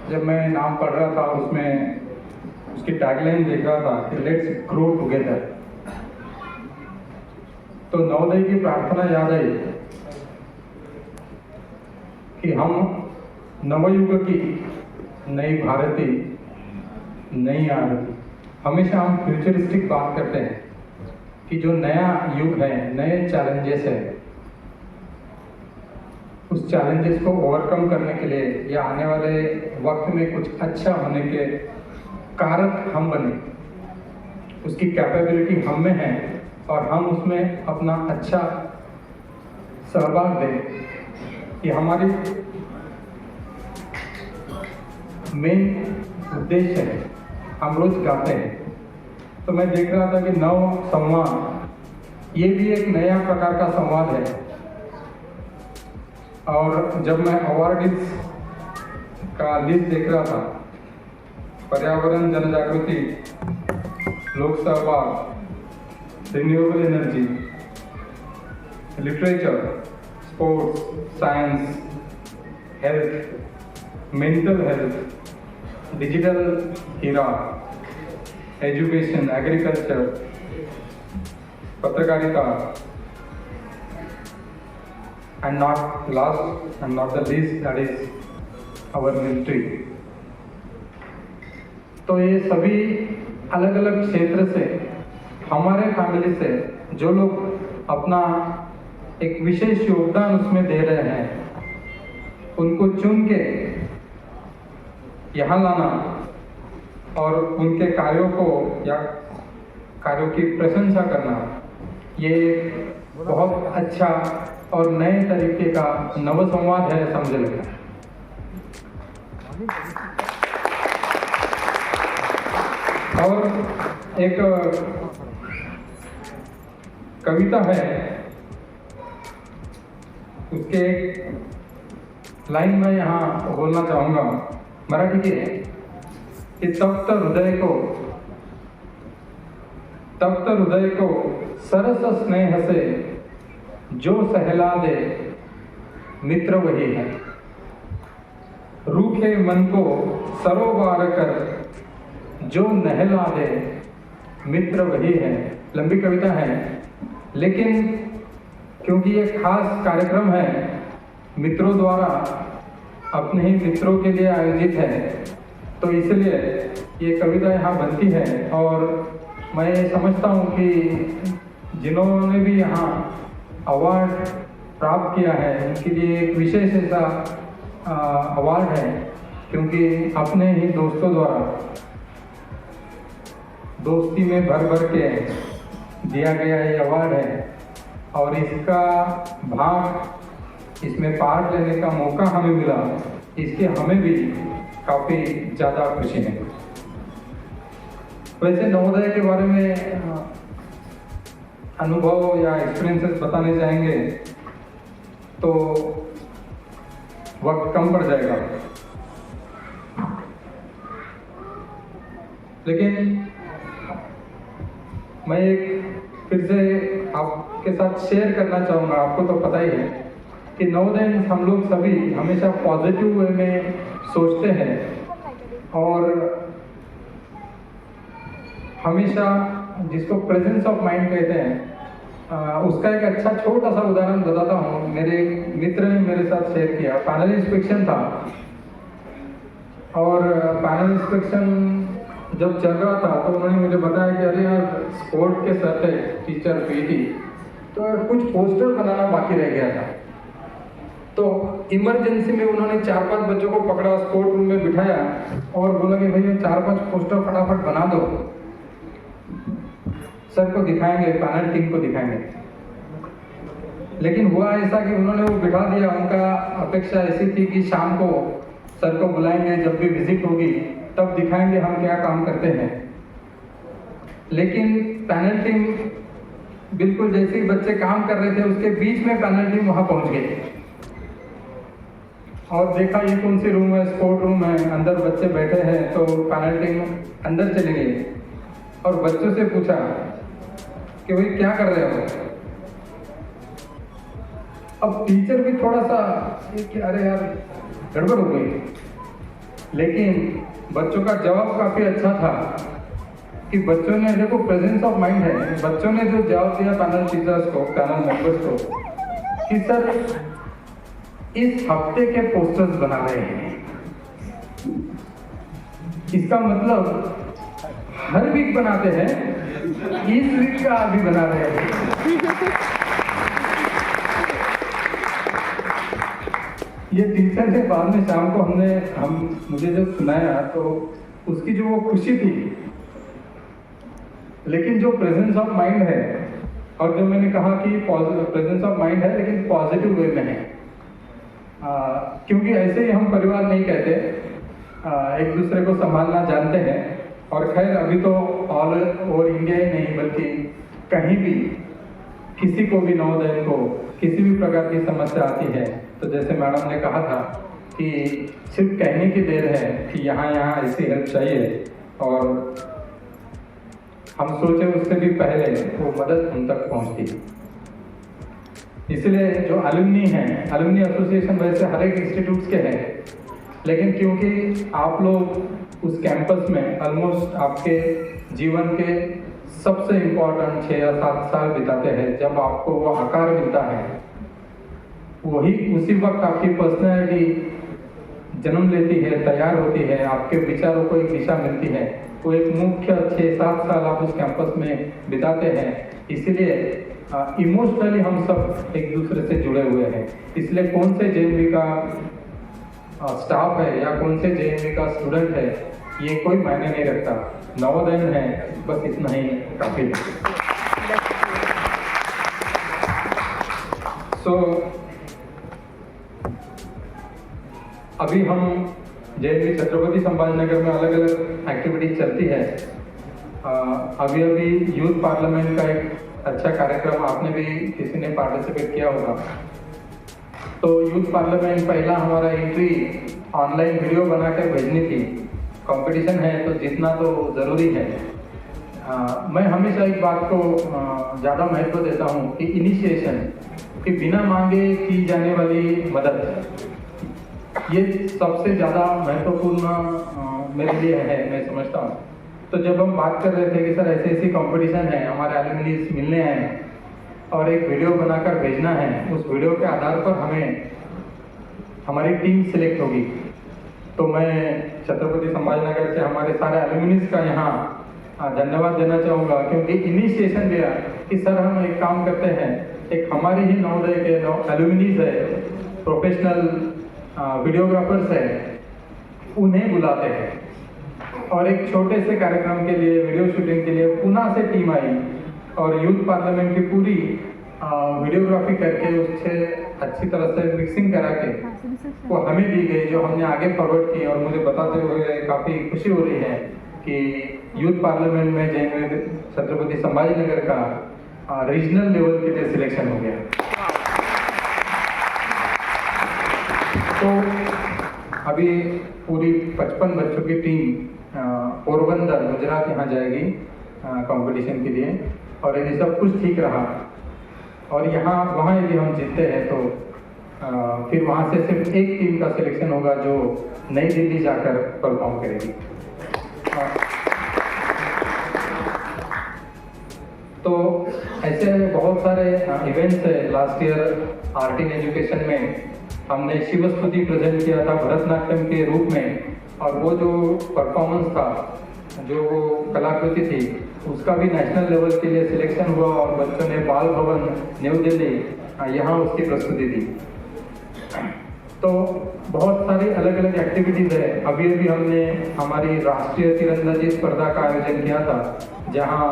जब मैं नाम पढ़ रहा था उसमें उसकी टैगलाइन देख रहा था कि लेट्स ग्रो टुगेदर, तो नवोदय की प्रार्थना याद आई कि हम नवयुग की नई भारती, नई आरती। हमेशा हम फ्यूचरिस्टिक बात करते हैं कि जो नया युग है, नए चैलेंजेस है, उस चैलेंजेस को ओवरकम करने के लिए या आने वाले वक्त में कुछ अच्छा होने के कारक हम बने, उसकी कैपेबिलिटी हम में है और हम उसमें अपना अच्छा सहभाग दें। ये हमारी मेन उद्देश्य है। हम रोज गाते हैं, तो मैं देख रहा था कि नव संवाद ये भी एक नया प्रकार का संवाद है। और जब मैं अवार्डीज का लिस्ट देख रहा था, पर्यावरण, जन जागृति, लोक सहभाग, renewable energy, literature, sports, science, health, mental health, digital हीरा, एजुकेशन, एग्रीकल्चर, पत्रकारिता, and not last and not the least, that is our military। तो ये सभी अलग अलग क्षेत्र से, हमारे फैमिली से जो लोग अपना एक विशेष योगदान उसमें दे रहे हैं, उनको चुन के यहाँ लाना और उनके कार्यों को या कार्यों की प्रशंसा करना, ये बहुत अच्छा और नए तरीके का नव संवाद है, समझे लगता है। और एक कविता है, उसके एक लाइन में यहाँ बोलना चाहूँगा, मराठी की है कि तप्त हृदय को सरस स्नेह से जो सहला दे मित्र वही है, रूखे मन को सरोवार कर जो नहला दे मित्र वही है। लंबी कविता है, लेकिन क्योंकि ये खास कार्यक्रम है, मित्रों द्वारा अपने ही मित्रों के लिए आयोजित है, तो इसलिए ये कविता यहाँ बनती है। और मैं समझता हूँ कि जिन्होंने भी यहाँ अवार्ड प्राप्त किया है, उनके लिए एक विशेष ऐसा अवार्ड है, क्योंकि अपने ही दोस्तों द्वारा दोस्ती में भर भर के दिया गया ये अवार्ड है। और इसका भाग, इसमें पार्ट लेने का मौका हमें मिला, इसके हमें भी काफ़ी ज़्यादा खुशी है। वैसे नवोदय के बारे में अनुभव या एक्सपीरियंसेस बताने जाएंगे तो वक्त कम पड़ जाएगा, लेकिन मैं एक फिर से आपके साथ शेयर करना चाहूँगा। आपको तो पता ही है कि नवोदय हम लोग सभी हमेशा पॉजिटिव वे में सोचते हैं और हमेशा जिसको प्रेजेंस ऑफ माइंड कहते हैं, उसका एक अच्छा छोटा सा उदाहरण बताता हूँ। मेरे मित्र ने मेरे साथ शेयर किया, पैनल इंस्पेक्शन था और पैनल इंस्पेक्शन जब चल रहा था तो उन्होंने मुझे बताया कि अरे यार, स्पोर्ट के सर थे, टीचर पीटी, तो कुछ पोस्टर बनाना बाकी रह गया था। तो इमरजेंसी में उन्होंने 4-5 बच्चों को पकड़ा, स्पोर्ट रूम में बिठाया और बोला कि भैया 4-5 पोस्टर फटाफट बना दो, सर को दिखाएंगे, पैनल टीम को दिखाएंगे। लेकिन हुआ ऐसा कि उन्होंने वो बिठा दिया। उनका अपेक्षा ऐसी थी कि शाम को सर को बुलाएंगे, जब भी विजिट होगी तब दिखाएंगे हम क्या काम करते हैं। लेकिन पैनल टीम बिल्कुल जैसे ही बच्चे काम कर रहे थे, उसके बीच में पैनल टीम वहां पहुंच गई और देखा ये कौन सी रूम है, स्पोर्ट रूम है, अंदर बच्चे बैठे हैं। तो पैनल टीम अंदर चली गई और बच्चों से पूछा कि भाई क्या कर रहे हो। अब टीचर भी थोड़ा सा कि अरे यार गड़बड़ हो गई, लेकिन बच्चों का जवाब काफी अच्छा था कि बच्चों ने, देखो प्रेजेंस ऑफ माइंड है, बच्चों ने जो जवाब दिया पैनल टीचर्स को, पैनल मेंबर्स को, कि सर इस हफ्ते के पोस्टर्स बना रहे हैं। इसका मतलब हर वीक बनाते हैं, इस वीक का भी बना रहे हैं। ये टीचर ने बाद में शाम को मुझे जब सुनाया तो उसकी जो वो खुशी थी, लेकिन जो प्रेजेंस ऑफ माइंड है, और जो मैंने कहा कि प्रेजेंस ऑफ माइंड है लेकिन पॉजिटिव वे में है, क्योंकि ऐसे ही हम परिवार नहीं कहते, एक दूसरे को संभालना जानते हैं। और खैर अभी तो ऑल ओवर इंडिया ही नहीं बल्कि कहीं भी किसी को भी नवोदय को किसी भी प्रकार की समस्या आती है तो जैसे मैडम ने कहा था कि सिर्फ कहने की देर है कि यहाँ ऐसी हेल्प चाहिए, और हम सोचे उससे भी पहले वो मदद हम तक पहुँचती। इसलिए जो अलुमनी हैं, अलुमनी एसोसिएशन वैसे हर एक इंस्टीट्यूट्स के हैं, लेकिन क्योंकि आप लोग उस कैंपस में ऑलमोस्ट आपके जीवन के सबसे इम्पोर्टेंट 6 या 7 साल बिताते हैं, जब आपको वो आकार मिलता है, वही उसी वक्त आपकी पर्सनैलिटी जन्म लेती है, तैयार होती है, आपके विचारों को एक दिशा मिलती है। वो एक मुख्य 6-7 साल आप उस कैंपस में बिताते हैं, इसलिए इमोशनली हम सब एक दूसरे से जुड़े हुए हैं। इसलिए कौन से जेएनवी का स्टाफ है या कौन से जेएनवी का स्टूडेंट है ये कोई मायने नहीं रखता, नवोदय है, बस इतना ही काफी है। सो अभी हम जेएनवी छत्रपति संभाजी नगर में अलग अलग एक्टिविटीज चलती है। अभी यूथ पार्लियामेंट का एक अच्छा कार्यक्रम आपने भी किसी ने पार्टिसिपेट किया होगा। तो यूथ पार्लियामेंट पहला हमारा एंट्री ऑनलाइन वीडियो बना के भेजनी थी। कंपटीशन है तो जीतना तो ज़रूरी है। मैं हमेशा एक बात को ज़्यादा महत्व देता हूँ कि इनिशिएशन, कि बिना मांगे की जाने वाली मदद, ये सबसे ज़्यादा महत्वपूर्ण मेरे लिए है, मैं समझता हूँ। तो जब हम बात कर रहे थे कि सर ऐसी कंपटीशन है, हमारे एलुमनीज मिलने हैं और एक वीडियो बनाकर भेजना है, उस वीडियो के आधार पर हमें हमारी टीम सिलेक्ट होगी। तो मैं छत्रपति संभाजी नगर से हमारे सारे एलुमनीज का यहाँ धन्यवाद देना चाहूँगा, क्योंकि इनिशिएशन दिया कि सर हम एक काम करते हैं, एक हमारे ही नवोदय के एलुमनीज है, प्रोफेशनल वीडियोग्राफर्स है, उन्हें बुलाते हैं और एक छोटे से कार्यक्रम के लिए, वीडियो शूटिंग के लिए पुणे से टीम आई और यूथ पार्लियामेंट की पूरी वीडियोग्राफी करके उससे अच्छी तरह से मिक्सिंग करा के वो हमें दी गई, जो हमने आगे फॉरवर्ड की। और मुझे बताते हुए काफ़ी खुशी हो रही है कि यूथ पार्लियामेंट में जेएनवी छत्रपति संभाजी नगर का रीजनल लेवल के लिए सिलेक्शन हो गया। तो अभी पूरी 55 बच्चों की टीम पोरबंदर गुजरात यहाँ जाएगी कंपटीशन के लिए, और यदि सब कुछ ठीक रहा और वहाँ यदि हम जीतते हैं तो फिर वहाँ से सिर्फ एक टीम का सिलेक्शन होगा जो नई दिल्ली जाकर परफॉर्म करेगी। तो ऐसे बहुत सारे इवेंट्स है। Last year art in education में हमने शिव स्तुति प्रेजेंट किया था भरतनाट्यम के रूप में, और वो जो परफॉर्मेंस था, जो कलाकृति थी, उसका भी नेशनल लेवल के लिए सिलेक्शन हुआ और बच्चों ने बाल भवन न्यू दिल्ली यहाँ उसकी प्रस्तुति दी। तो बहुत सारी अलग अलग एक्टिविटीज़ है। अभी हमने हमारी राष्ट्रीय तीरंदाजी स्पर्धा का आयोजन किया था, जहाँ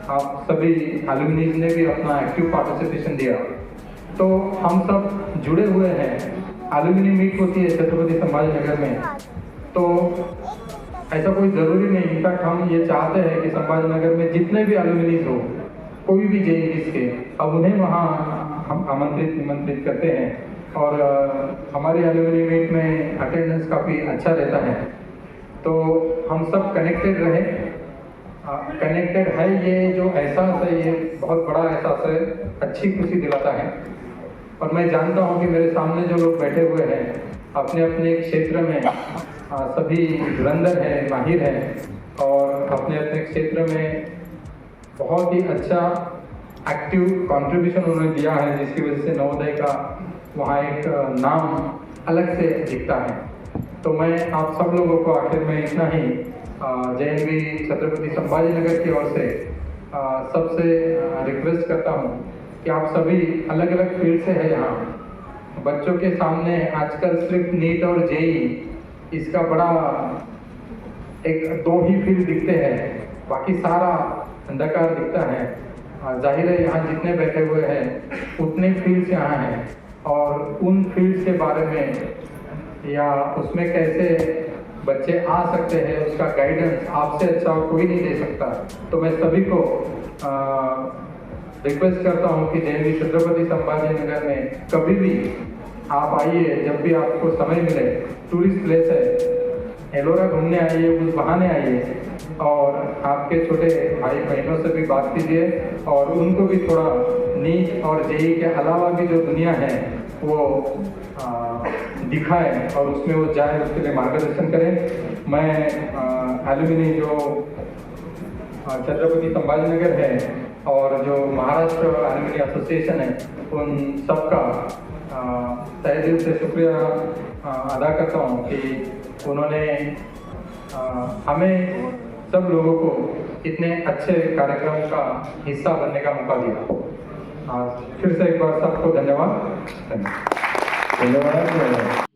आप सभी एलुमनीज ने भी अपना एक्टिव पार्टिसिपेशन दिया। तो हम सब जुड़े हुए हैं। एलुमनी मीट होती है छत्रपति संभाजी नगर में, तो ऐसा कोई ज़रूरी नहीं, इनफैक्ट हम ये चाहते हैं कि संभाजी नगर में जितने भी एलुमनीज हो, कोई भी जेएनवी के, अब उन्हें वहाँ हम निमंत्रित करते हैं और हमारे एलुमनी मीट में अटेंडेंस काफ़ी अच्छा रहता है। तो हम सब कनेक्टेड रहे, कनेक्टेड है, ये जो एहसास है ये बहुत बड़ा एहसास है, अच्छी खुशी दिलाता है। और मैं जानता हूँ कि मेरे सामने जो लोग बैठे हुए हैं अपने अपने क्षेत्र में सभी धुरंधर हैं, माहिर हैं और अपने अपने क्षेत्र में बहुत ही अच्छा एक्टिव कंट्रीब्यूशन उन्होंने दिया है, जिसकी वजह से नवोदय का वहाँ एक नाम अलग से दिखता है। तो मैं आप सब लोगों को आखिर में इतना ही JNV छत्रपति संभाजी नगर की ओर से सबसे रिक्वेस्ट करता हूँ कि आप सभी अलग अलग फील्ड से हैं यहाँ। बच्चों के सामने आजकल सिर्फ नीट और JEE इसका बड़ा एक दो ही फील्ड दिखते हैं, बाकी सारा अंधकार दिखता है। जाहिर है यहाँ जितने बैठे हुए हैं उतने फील्ड्स यहाँ हैं और उन फील्ड्स के बारे में या उसमें कैसे बच्चे आ सकते हैं उसका गाइडेंस आपसे अच्छा कोई नहीं दे सकता। तो मैं सभी को रिक्वेस्ट करता हूँ कि JNV छत्रपति संभाजी नगर में कभी भी आप आइए, जब भी आपको समय मिले। टूरिस्ट प्लेस है, एलोरा घूमने आइए, उस बहाने आइए और आपके छोटे भाई बहनों से भी बात कीजिए और उनको भी थोड़ा नीट और JEE के अलावा भी जो दुनिया है वो दिखाएं और उसमें वो जाए, उसके लिए मार्गदर्शन करें। मैं एलुमिनी जो छत्रपति संभाजी नगर है और जो महाराष्ट्र एलुमिनी एसोसिएशन है उन सबका तहे दिल से शुक्रिया अदा करता हूँ कि उन्होंने हमें सब लोगों को इतने अच्छे कार्यक्रम का हिस्सा बनने का मौका दिया। फिर से एक बार सबको धन्यवाद। धन्यवाद।